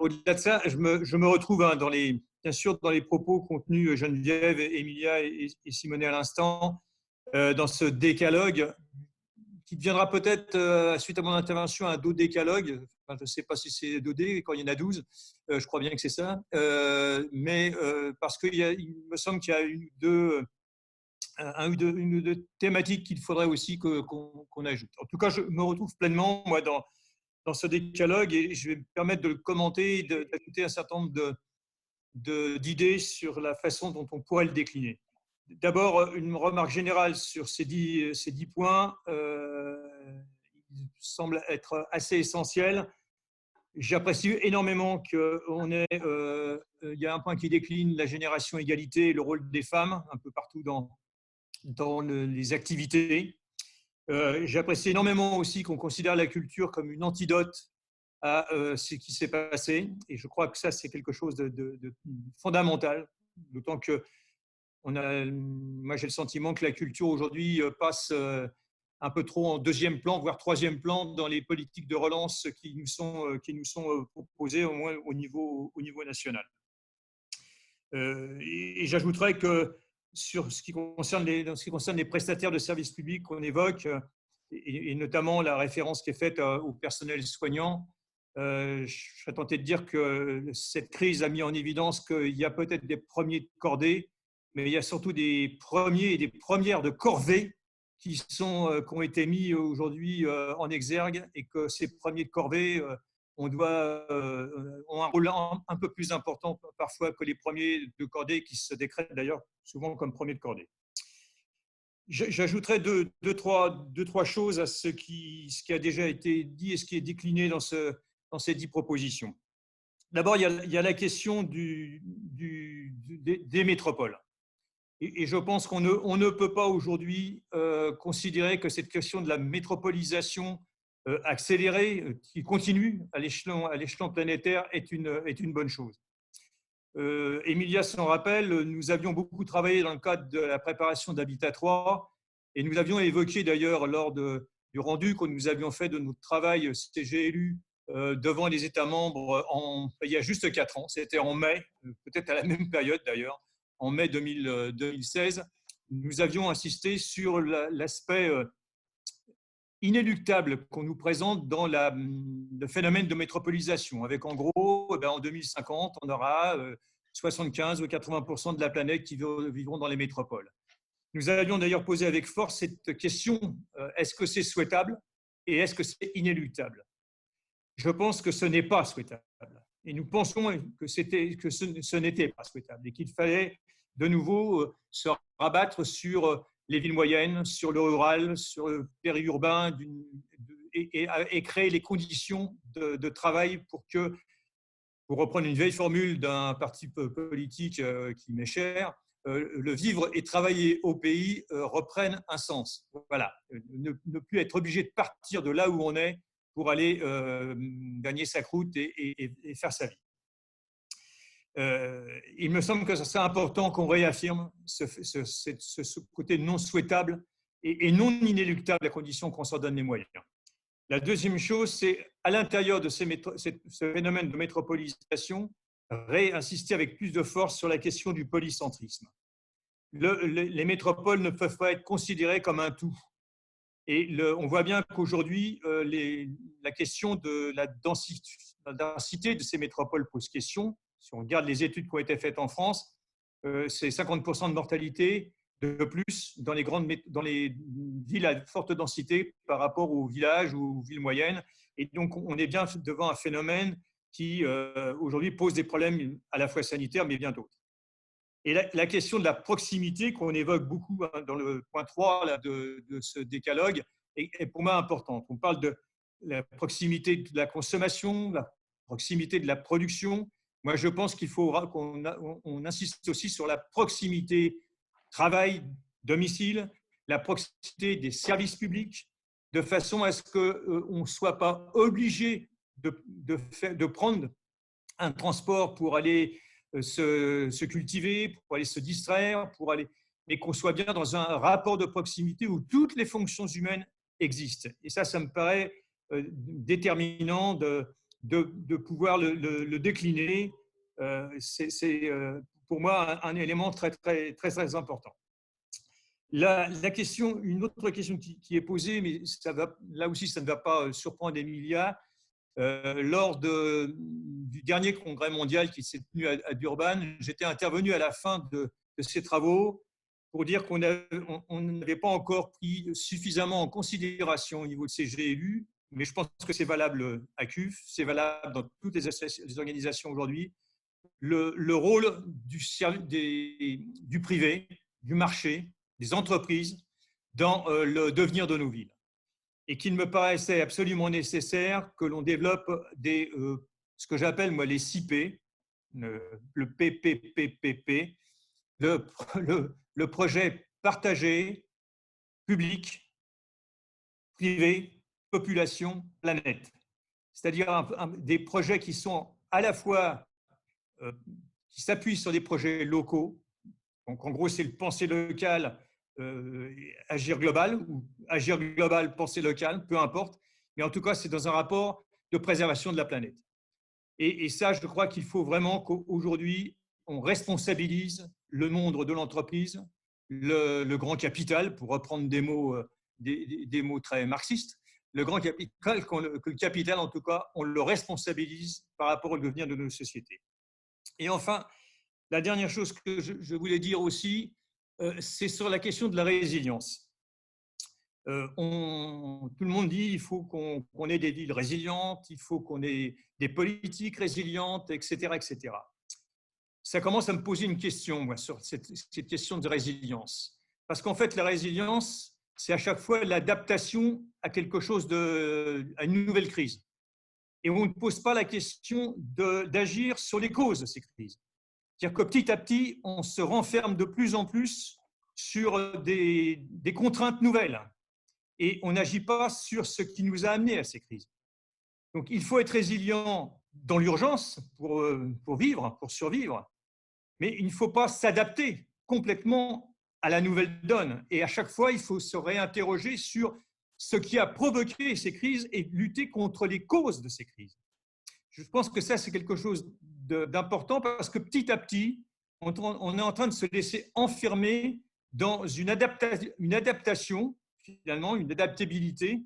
au-delà de ça, je me retrouve hein, bien sûr dans les propos contenus Geneviève, Emilia et Simonet à l'instant, dans ce décalogue qui deviendra peut-être, suite à mon intervention, un dodécalogue. Enfin, je ne sais pas si c'est dodé quand il y en a 12, je crois bien que c'est ça. Mais parce qu'il me semble qu'il y a une ou deux thématiques qu'il faudrait aussi qu'on ajoute. En tout cas, je me retrouve pleinement, moi, dans ce décalogue et je vais me permettre de le commenter et d'ajouter un certain nombre d'idées sur la façon dont on pourrait le décliner. D'abord, une remarque générale sur ces 10 points. Il semble être assez essentiel. J'apprécie énormément qu'il y a un point qui décline la génération égalité et le rôle des femmes un peu partout dans les activités. J'apprécie énormément aussi qu'on considère la culture comme une antidote à ce qui s'est passé. Et je crois que ça, c'est quelque chose de fondamental. D'autant que moi, j'ai le sentiment que la culture aujourd'hui passe un peu trop en deuxième plan, voire troisième plan dans les politiques de relance qui nous sont proposées, au moins au niveau national. Et j'ajouterais que dans ce qui concerne les prestataires de services publics qu'on évoque, et notamment la référence qui est faite au personnel soignant, je serais tenté de dire que cette crise a mis en évidence qu'il y a peut-être des premiers de cordée, mais il y a surtout des premiers et des premières de corvée qui ont été mis aujourd'hui en exergue, et que ces premiers de corvée ont un rôle un peu plus important parfois que les premiers de cordée qui se décrètent d'ailleurs souvent comme premiers de cordée. J'ajouterai deux, trois choses à ce qui a déjà été dit et ce qui est décliné dans ces 10 propositions. D'abord, il y a la question des métropoles. Et je pense qu'on ne peut pas aujourd'hui considérer que cette question de la métropolisation accélérée, qui continue à l'échelon planétaire, est une bonne chose. Emilia s'en rappelle, nous avions beaucoup travaillé dans le cadre de la préparation d'Habitat 3 et nous avions évoqué d'ailleurs lors du rendu que nous avions fait de notre travail CGLU devant les États membres il y a juste 4 ans, c'était en mai, peut-être à la même période d'ailleurs, en mai 2016, nous avions insisté sur l'aspect inéluctable qu'on nous présente dans le phénomène de métropolisation, avec en gros, en 2050, on aura 75 ou 80% de la planète qui vivront dans les métropoles. Nous avions d'ailleurs posé avec force cette question, est-ce que c'est souhaitable et est-ce que c'est inéluctable? Je pense que ce n'est pas souhaitable. Et nous pensons que ce n'était pas souhaitable et qu'il fallait de nouveau se rabattre sur les villes moyennes, sur le rural, sur le périurbain et créer les conditions de travail pour reprendre une vieille formule d'un parti politique qui m'est cher, le vivre et travailler au pays reprenne un sens. Voilà, ne plus être obligé de partir de là où on est pour aller gagner sa croûte et faire sa vie. Il me semble que c'est important qu'on réaffirme ce côté non souhaitable et non inéluctable à condition qu'on s'en donne les moyens. La deuxième chose, c'est à l'intérieur de ce phénomène de métropolisation, réinsister avec plus de force sur la question du polycentrisme. Les métropoles ne peuvent pas être considérées comme un tout. Et on voit bien qu'aujourd'hui, la question de la densité de ces métropoles pose question. Si on regarde les études qui ont été faites en France, c'est 50% de mortalité de plus dans les villes à forte densité par rapport aux villages ou aux villes moyennes. Et donc, on est bien devant un phénomène qui, aujourd'hui, pose des problèmes à la fois sanitaires, mais bien d'autres. Et la question de la proximité qu'on évoque beaucoup dans le point 3 là, de ce décalogue est pour moi importante. On parle de la proximité de la consommation, la proximité de la production. Moi, je pense qu'il faut qu'on insiste aussi sur la proximité travail-domicile, la proximité des services publics, de façon à ce qu'on ne soit pas obligé de prendre un transport pour aller se cultiver, pour aller se distraire, mais qu'on soit bien dans un rapport de proximité où toutes les fonctions humaines existent. Et ça me paraît déterminant de pouvoir le décliner. C'est pour moi un élément très, très, très, très important. La question, une autre question qui est posée, mais ça va, là aussi ça ne va pas surprendre Emilia, lors du dernier congrès mondial qui s'est tenu à Durban, j'étais intervenu à la fin de ces travaux pour dire qu'on n'avait pas encore pris suffisamment en considération au niveau de ces GLU, mais je pense que c'est valable à CUF, c'est valable dans toutes les organisations aujourd'hui, le rôle du privé, du marché, des entreprises dans le devenir de nos villes. Et qu'il me paraissait absolument nécessaire que l'on développe ce que j'appelle moi les 6 P, le PPPPP, le projet partagé, public, privé, population, planète. C'est-à-dire des projets qui sont à la fois, qui s'appuient sur des projets locaux. Donc en gros, c'est le penser local, agir global, ou agir global, penser local, peu importe. Mais en tout cas, c'est dans un rapport de préservation de la planète. Et ça, je crois qu'il faut vraiment qu'aujourd'hui, on responsabilise le monde de l'entreprise, le grand capital, pour reprendre des mots très marxistes, le grand capital, que le capital, en tout cas, on le responsabilise par rapport au devenir de nos sociétés. Et enfin, la dernière chose que je voulais dire aussi, c'est sur la question de la résilience. Tout le monde dit qu'il faut qu'on ait des villes résilientes, il faut qu'on ait des politiques résilientes, etc., etc. Ça commence à me poser une question, moi, sur cette question de résilience. Parce qu'en fait, la résilience, c'est à chaque fois l'adaptation à quelque chose à une nouvelle crise. Et on ne pose pas la question d'agir sur les causes de ces crises. C'est-à-dire que petit à petit, on se renferme de plus en plus sur des contraintes nouvelles et on n'agit pas sur ce qui nous a amenés à ces crises. Donc, il faut être résilient dans l'urgence pour vivre, pour survivre, mais il ne faut pas s'adapter complètement à la nouvelle donne. Et à chaque fois, il faut se réinterroger sur ce qui a provoqué ces crises et lutter contre les causes de ces crises. Je pense que ça, c'est quelque chose d'important parce que petit à petit, on est en train de se laisser enfermer dans une adaptation, finalement, une adaptabilité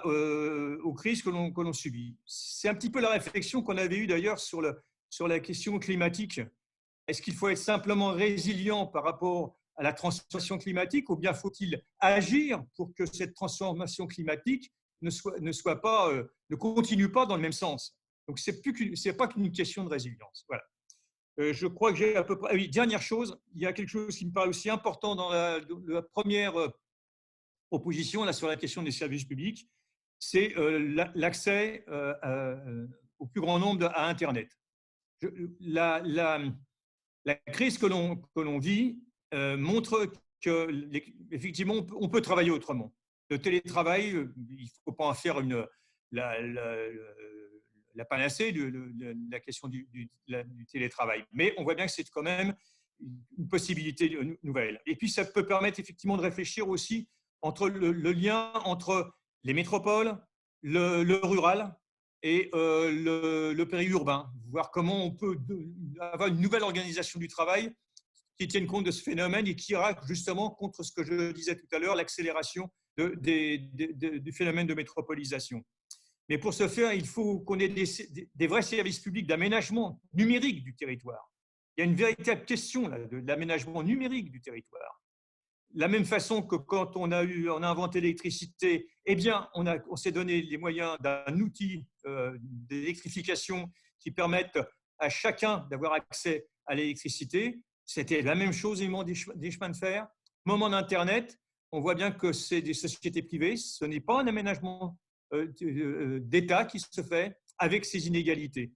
aux crises que l'on subit. C'est un petit peu la réflexion qu'on avait eue d'ailleurs sur la question climatique. Est-ce qu'il faut être simplement résilient par rapport à la transformation climatique ou bien faut-il agir pour que cette transformation climatique ne continue pas dans le même sens? Donc, ce n'est pas qu'une question de résilience. Voilà. Je crois que j'ai à peu près… Ah oui, dernière chose, il y a quelque chose qui me paraît aussi important dans la première opposition là, sur la question des services publics, c'est l'accès au plus grand nombre à Internet. La crise que l'on vit montre qu'effectivement, on peut travailler autrement. Le télétravail, il ne faut pas en faire la panacée de la question du télétravail. Mais on voit bien que c'est quand même une possibilité nouvelle. Et puis, ça peut permettre effectivement de réfléchir aussi entre le lien entre les métropoles, le rural et le périurbain, voir comment on peut avoir une nouvelle organisation du travail qui tienne compte de ce phénomène et qui ira justement contre ce que je disais tout à l'heure, l'accélération du phénomène de métropolisation. Mais pour ce faire, il faut qu'on ait des vrais services publics d'aménagement numérique du territoire. Il y a une véritable question là, de l'aménagement numérique du territoire. De la même façon que quand on a inventé l'électricité, eh bien, on s'est donné les moyens d'un outil d'électrification qui permette à chacun d'avoir accès à l'électricité. C'était la même chose au moment des chemins de fer. Au moment d'Internet, on voit bien que c'est des sociétés privées, ce n'est pas un aménagement d'État qui se fait avec ces inégalités.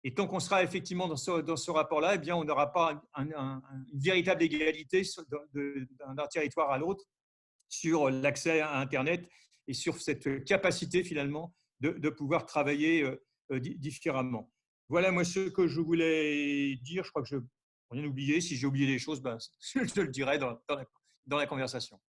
Et tant qu'on sera effectivement dans ce rapport-là, eh bien, on n'aura pas une véritable égalité d'un territoire à l'autre sur l'accès à Internet et sur cette capacité finalement de pouvoir travailler différemment. Voilà moi ce que je voulais dire. Je crois que je n'ai rien oublié. Si j'ai oublié des choses, ben, je le dirai dans la conversation.